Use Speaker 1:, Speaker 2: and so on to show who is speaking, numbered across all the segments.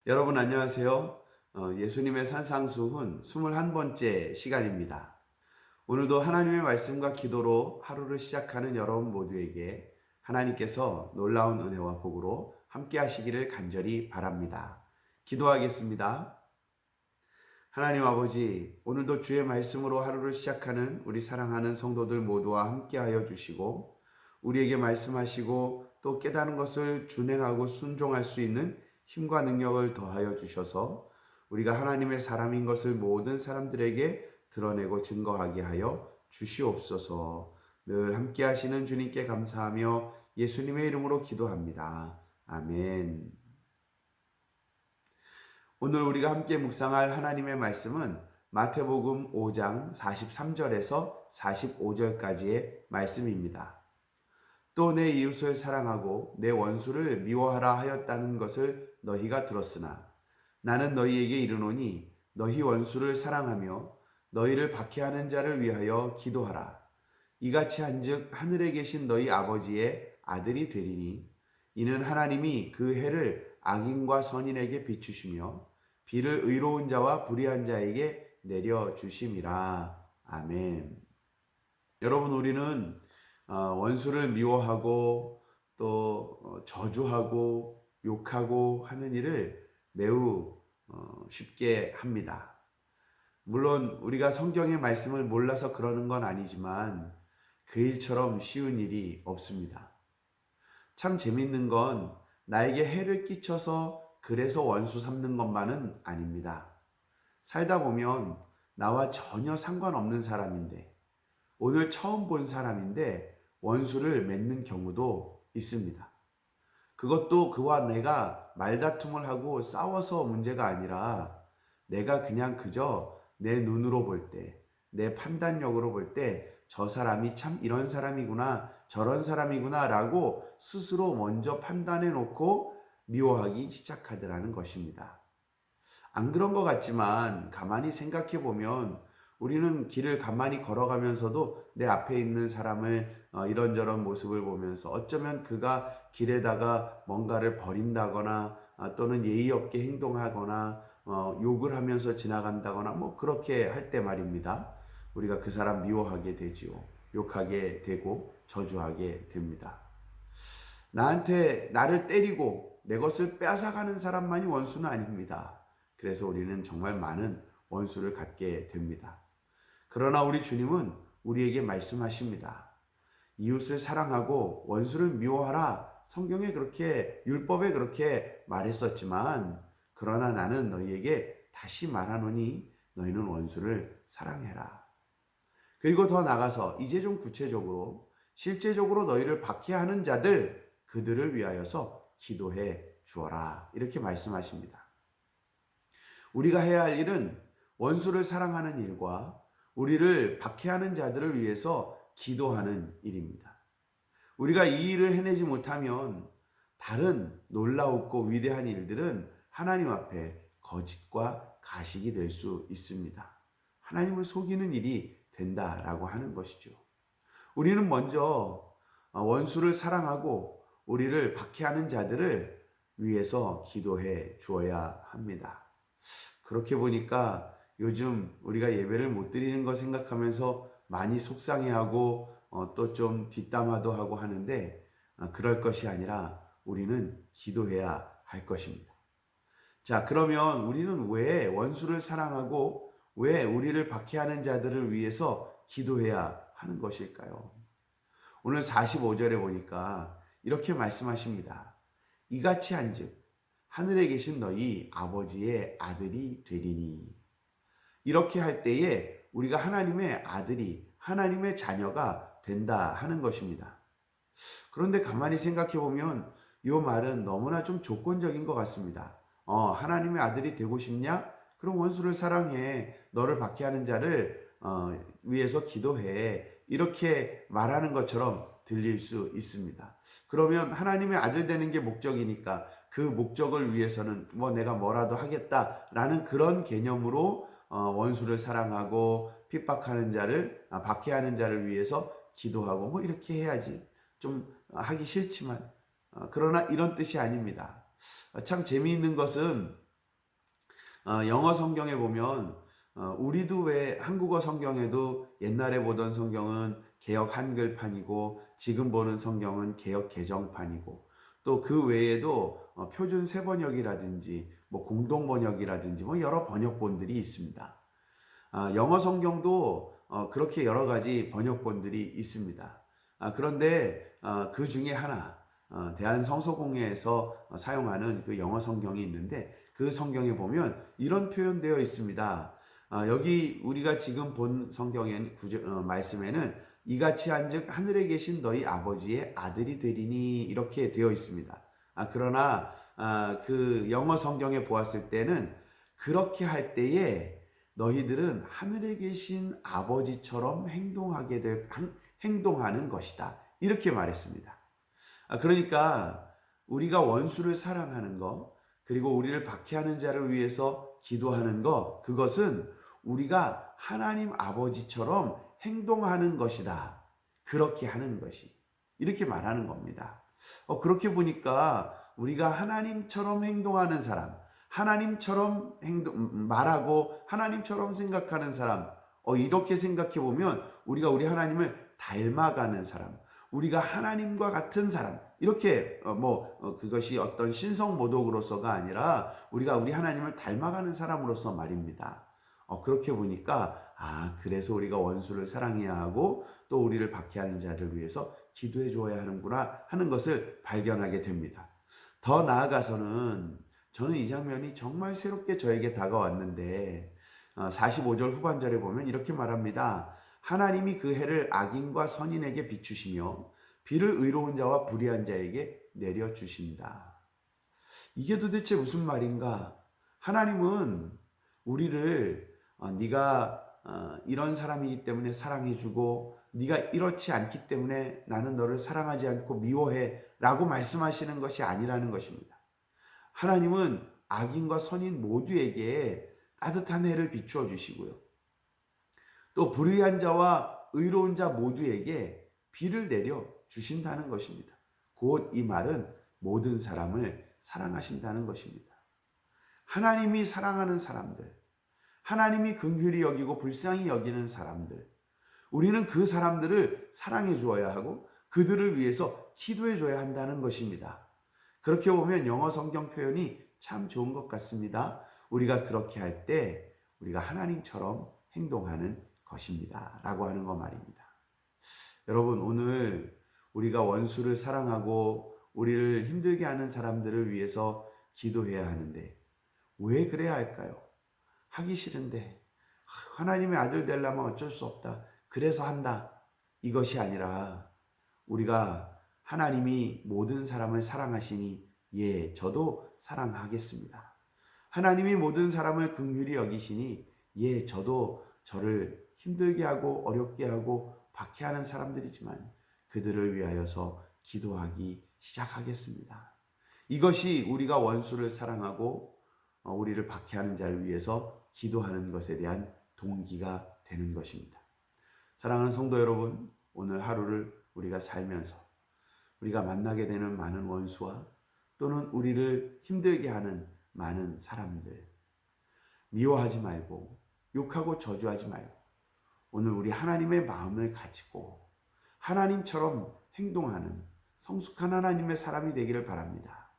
Speaker 1: 여러분 안녕하세요. 예수님의 산상수훈 21번째 시간입니다. 오늘도 하나님의 말씀과 기도로 하루를 시작하는 여러분 모두에게 하나님께서 놀라운 은혜와 복으로 함께 하시기를 간절히 바랍니다. 기도하겠습니다. 하나님 아버지, 오늘도 주의 말씀으로 하루를 시작하는 우리 사랑하는 성도들 모두와 함께 하여 주시고 우리에게 말씀하시고 또 깨닫는 것을 준행하고 순종할 수 있는 힘과 능력을 더하여 주셔서 우리가 하나님의 사람인 것을 모든 사람들에게 드러내고 증거하게 하여 주시옵소서. 늘 함께 하시는 주님께 감사하며 예수님의 이름으로 기도합니다. 아멘. 오늘 우리가 함께 묵상할 하나님의 말씀은 마태복음 5장 43절에서 45절까지의 말씀입니다. 또 내 이웃을 사랑하고 내 원수를 미워하라 하였다는 것을 너희가 들었으나 나는 너희에게 이르노니 너희 원수를 사랑하며 너희를 박해하는 자를 위하여 기도하라. 이같이 한즉 하늘에 계신 너희 아버지의 아들이 되리니 이는 하나님이 그 해를 악인과 선인에게 비추시며 비를 의로운 자와 불의한 자에게 내려 주심이라. 아멘. 여러분, 우리는 원수를 미워하고 또 저주하고 욕하고 하는 일을 매우 쉽게 합니다. 물론 우리가 성경의 말씀을 몰라서 그러는 건 아니지만 그 일처럼 쉬운 일이 없습니다. 참 재밌는 건 나에게 해를 끼쳐서 그래서 원수 삼는 것만은 아닙니다. 살다 보면 나와 전혀 상관없는 사람인데 오늘 처음 본 사람인데 원수를 맺는 경우도 있습니다. 그것도 그와 내가 말다툼을 하고 싸워서 문제가 아니라 내가 그냥 그저 내 눈으로 볼 때, 내 판단력으로 볼 때 저 사람이 참 이런 사람이구나, 저런 사람이구나 라고 스스로 먼저 판단해 놓고 미워하기 시작하더라는 것입니다. 안 그런 것 같지만 가만히 생각해 보면 우리는 길을 가만히 걸어가면서도 내 앞에 있는 사람을 이런저런 모습을 보면서 어쩌면 그가 길에다가 뭔가를 버린다거나 또는 예의 없게 행동하거나 욕을 하면서 지나간다거나 뭐 그렇게 할 때 말입니다. 우리가 그 사람 미워하게 되지요. 욕하게 되고 저주하게 됩니다. 나를 때리고 내 것을 빼앗아가는 사람만이 원수는 아닙니다. 그래서 우리는 정말 많은 원수를 갖게 됩니다. 그러나 우리 주님은 우리에게 말씀하십니다. 이웃을 사랑하고 원수를 미워하라. 성경에 그렇게 율법에 그렇게 말했었지만 그러나 나는 너희에게 다시 말하노니 너희는 원수를 사랑해라. 그리고 더 나가서 이제 좀 구체적으로 실제적으로 너희를 박해하는 자들 그들을 위하여서 기도해 주어라. 이렇게 말씀하십니다. 우리가 해야 할 일은 원수를 사랑하는 일과 우리를 박해하는 자들을 위해서 기도하는 일입니다. 우리가 이 일을 해내지 못하면 다른 놀라웠고 위대한 일들은 하나님 앞에 거짓과 가식이 될 수 있습니다. 하나님을 속이는 일이 된다라고 하는 것이죠. 우리는 먼저 원수를 사랑하고 우리를 박해하는 자들을 위해서 기도해 주어야 합니다. 그렇게 보니까 요즘 우리가 예배를 못 드리는 거 생각하면서 많이 속상해하고 또 좀 뒷담화도 하고 하는데 그럴 것이 아니라 우리는 기도해야 할 것입니다. 자, 그러면 우리는 왜 원수를 사랑하고 왜 우리를 박해하는 자들을 위해서 기도해야 하는 것일까요? 오늘 45절에 보니까 이렇게 말씀하십니다. 이같이 한즉 하늘에 계신 너희 아버지의 아들이 되리니. 이렇게 할 때에 우리가 하나님의 아들이 하나님의 자녀가 된다 하는 것입니다. 그런데 가만히 생각해 보면 이 말은 너무나 좀 조건적인 것 같습니다. 하나님의 아들이 되고 싶냐? 그럼 원수를 사랑해. 너를 박해하는 자를 위해서 기도해. 이렇게 말하는 것처럼 들릴 수 있습니다. 그러면 하나님의 아들 되는 게 목적이니까 그 목적을 위해서는 내가 뭐라도 하겠다라는 그런 개념으로 원수를 사랑하고 핍박하는 자를 박해하는 자를 위해서 기도하고 이렇게 해야지. 좀 하기 싫지만 그러나 이런 뜻이 아닙니다. 참 재미있는 것은 영어 성경에 보면 우리도 왜 한국어 성경에도 옛날에 보던 성경은 개역 한글판이고 지금 보는 성경은 개역 개정판이고 또 그 외에도 표준 세번역이라든지 뭐 공동 번역이라든지 뭐 여러 번역본들이 있습니다. 영어 성경도 그렇게 여러 가지 번역본들이 있습니다. 그런데 그 중에 하나 대한성서공회에서 사용하는 그 영어 성경이 있는데 그 성경에 보면 이런 표현되어 있습니다. 여기 우리가 지금 본 성경의 말씀에는 이같이 한즉 하늘에 계신 너희 아버지의 아들이 되리니 이렇게 되어 있습니다. 그러나 그 영어 성경에 보았을 때는 그렇게 할 때에 너희들은 하늘에 계신 아버지처럼 행동하는 것이다. 이렇게 말했습니다. 그러니까 우리가 원수를 사랑하는 것, 그리고 우리를 박해하는 자를 위해서 기도하는 것, 그것은 우리가 하나님 아버지처럼 행동하는 것이다. 그렇게 하는 것이. 이렇게 말하는 겁니다. 그렇게 보니까 우리가 하나님처럼 행동하는 사람, 하나님처럼 말하고 하나님처럼 생각하는 사람, 이렇게 생각해 보면 우리가 우리 하나님을 닮아가는 사람, 우리가 하나님과 같은 사람, 이렇게 그것이 어떤 신성 모독으로서가 아니라 우리가 우리 하나님을 닮아가는 사람으로서 말입니다. 그렇게 보니까 그래서 우리가 원수를 사랑해야 하고 또 우리를 박해하는 자를 위해서 기도해 줘야 하는구나 하는 것을 발견하게 됩니다. 더 나아가서는 저는 이 장면이 정말 새롭게 저에게 다가왔는데 45절 후반절에 보면 이렇게 말합니다. 하나님이 그 해를 악인과 선인에게 비추시며 비를 의로운 자와 불의한 자에게 내려주신다. 이게 도대체 무슨 말인가? 하나님은 우리를 네가 이런 사람이기 때문에 사랑해주고 네가 이렇지 않기 때문에 나는 너를 사랑하지 않고 미워해 라고 말씀하시는 것이 아니라는 것입니다. 하나님은 악인과 선인 모두에게 따뜻한 해를 비추어 주시고요. 또 불의한 자와 의로운 자 모두에게 비를 내려 주신다는 것입니다. 곧 이 말은 모든 사람을 사랑하신다는 것입니다. 하나님이 사랑하는 사람들, 하나님이 긍휼히 여기고 불쌍히 여기는 사람들, 우리는 그 사람들을 사랑해 주어야 하고 그들을 위해서 기도해 줘야 한다는 것입니다. 그렇게 보면 영어 성경 표현이 참 좋은 것 같습니다. 우리가 그렇게 할 때 우리가 하나님처럼 행동하는 것입니다. 라고 하는 거 말입니다. 여러분, 오늘 우리가 원수를 사랑하고 우리를 힘들게 하는 사람들을 위해서 기도해야 하는데 왜 그래야 할까요? 하기 싫은데 하나님의 아들 되려면 어쩔 수 없다. 그래서 한다. 이것이 아니라 우리가 하나님이 모든 사람을 사랑하시니 저도 사랑하겠습니다. 하나님이 모든 사람을 긍휼히 여기시니 저도 저를 힘들게 하고 어렵게 하고 박해하는 사람들이지만 그들을 위하여서 기도하기 시작하겠습니다. 이것이 우리가 원수를 사랑하고 우리를 박해하는 자를 위해서 기도하는 것에 대한 동기가 되는 것입니다. 사랑하는 성도 여러분, 오늘 하루를 우리가 살면서 우리가 만나게 되는 많은 원수와 또는 우리를 힘들게 하는 많은 사람들, 미워하지 말고 욕하고 저주하지 말고 오늘 우리 하나님의 마음을 가지고 하나님처럼 행동하는 성숙한 하나님의 사람이 되기를 바랍니다.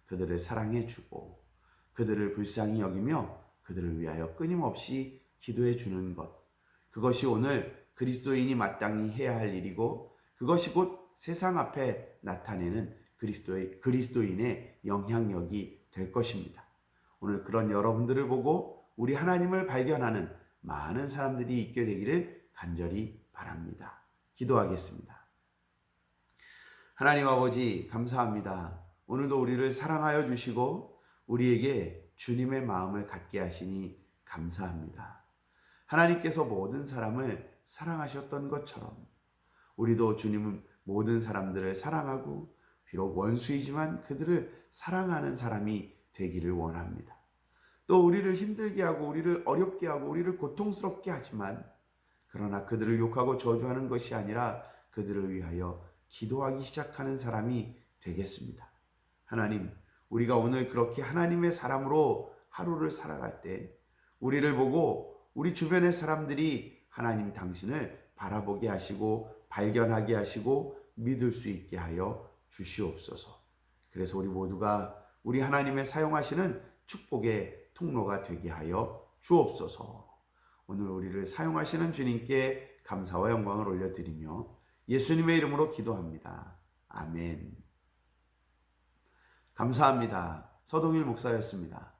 Speaker 1: 그들을 사랑해 주고 그들을 불쌍히 여기며 그들을 위하여 끊임없이 기도해 주는 것, 그것이 오늘 그리스도인이 마땅히 해야 할 일이고 그것이 곧 세상 앞에 나타내는 그리스도인의 영향력이 될 것입니다. 오늘 그런 여러분들을 보고 우리 하나님을 발견하는 많은 사람들이 있게 되기를 간절히 바랍니다. 기도하겠습니다. 하나님 아버지, 감사합니다. 오늘도 우리를 사랑하여 주시고 우리에게 주님의 마음을 갖게 하시니 감사합니다. 하나님께서 모든 사람을 사랑하셨던 것처럼 우리도 주님은 모든 사람들을 사랑하고 비록 원수이지만 그들을 사랑하는 사람이 되기를 원합니다. 또 우리를 힘들게 하고 우리를 어렵게 하고 우리를 고통스럽게 하지만 그러나 그들을 욕하고 저주하는 것이 아니라 그들을 위하여 기도하기 시작하는 사람이 되겠습니다. 하나님, 우리가 오늘 그렇게 하나님의 사람으로 하루를 살아갈 때 우리를 보고 우리 주변의 사람들이 하나님 당신을 바라보게 하시고 발견하게 하시고 믿을 수 있게 하여 주시옵소서. 그래서 우리 모두가 우리 하나님의 사용하시는 축복의 통로가 되게 하여 주옵소서. 오늘 우리를 사용하시는 주님께 감사와 영광을 올려드리며 예수님의 이름으로 기도합니다. 아멘. 감사합니다. 서동일 목사였습니다.